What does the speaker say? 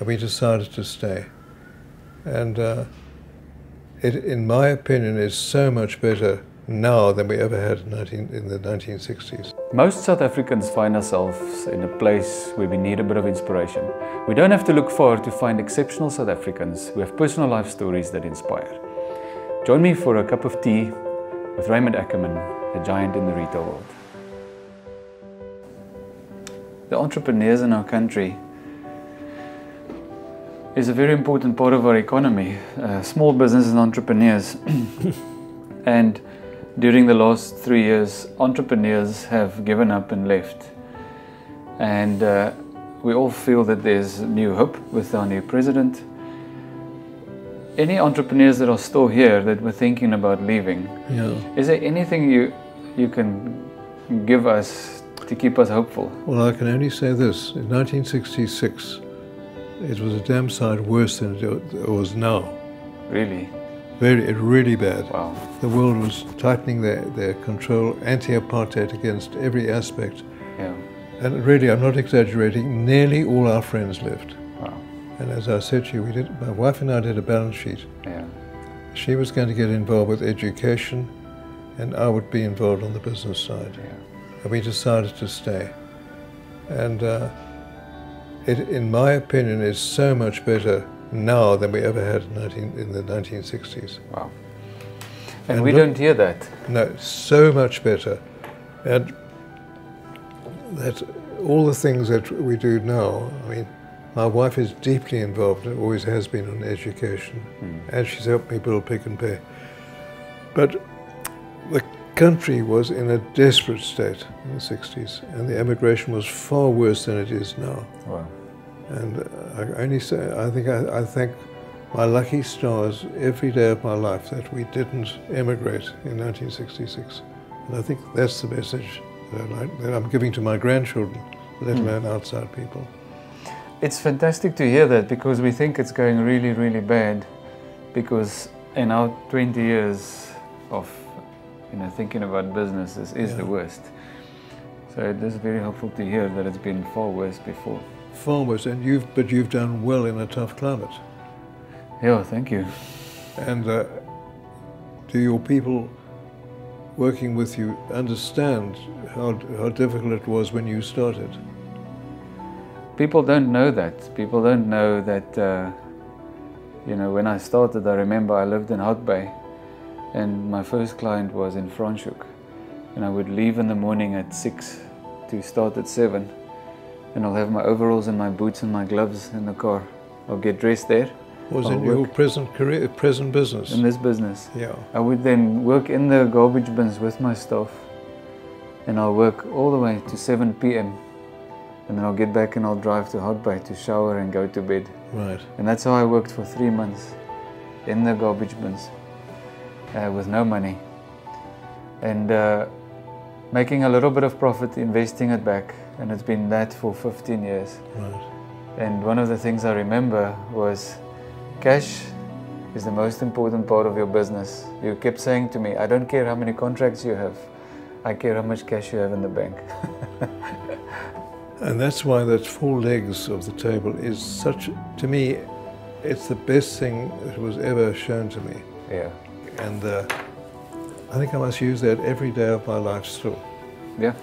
and we decided to stay. And it, in my opinion, is so much better now than we ever had in the 1960s. Most South Africans find ourselves in a place where we need a bit of inspiration. We don't have to look far to find exceptional South Africans who have personal life stories that inspire. Join me for a cup of tea with Raymond Ackerman, a giant in the retail world. The entrepreneurs in our country is a very important part of our economy. Small business and entrepreneurs. And during the last 3 years, entrepreneurs have given up and left. And we all feel that there's new hope with our new president. Any entrepreneurs that are still here that were thinking about leaving, is there anything you can give us to keep us hopeful? Well, I can only say this. In 1966, it was a damn sight worse than it was now. Really? Really bad. Wow. The world was tightening their control, anti-apartheid against every aspect. Yeah. And really, I'm not exaggerating, nearly all our friends left. Wow. And as I said to you, my wife and I did a balance sheet. Yeah. She was going to get involved with education, and I would be involved on the business side. Yeah. And we decided to stay. And it, in my opinion, is so much better now than we ever had in the 1960s. Wow. And we don't hear that. No, so much better. And that all the things that we do now, I mean, my wife is deeply involved, and always has been, in education, and she's helped me build Pick and Pay. But the country was in a desperate state in the 60s, and the emigration was far worse than it is now. Wow. And I only say, I thank my lucky stars every day of my life that we didn't emigrate in 1966. And I think that's the message that I'm giving to my grandchildren, let alone outside people. It's fantastic to hear that, because we think it's going really, really bad, because in our 20 years of thinking about business, this is the worst. So it is very helpful to hear that it's been far worse before. Far worse, and you've done well in a tough climate. Yeah, thank you. And do your people working with you understand how difficult it was when you started? People don't know that. People don't know that, when I started, I remember I lived in Hout Bay, and my first client was in Franschhoek. And I would leave in the morning at 6 to start at 7. And I'll have my overalls and my boots and my gloves in the car. I'll get dressed there. Was it your present business? In this business. Yeah. I would then work in the garbage bins with my staff, and I'll work all the way to 7 p.m. and then I'll get back and I'll drive to Hout Bay to shower and go to bed. Right. And that's how I worked for 3 months in the garbage bins with no money, and making a little bit of profit, investing it back, and it's been that for 15 years. Right. And one of the things I remember was, cash is the most important part of your business. You kept saying to me, I don't care how many contracts you have, I care how much cash you have in the bank. And that's why that 4 legs of the table is such, to me, it's the best thing that was ever shown to me. Yeah. And I think I must use that every day of my life still. Yeah.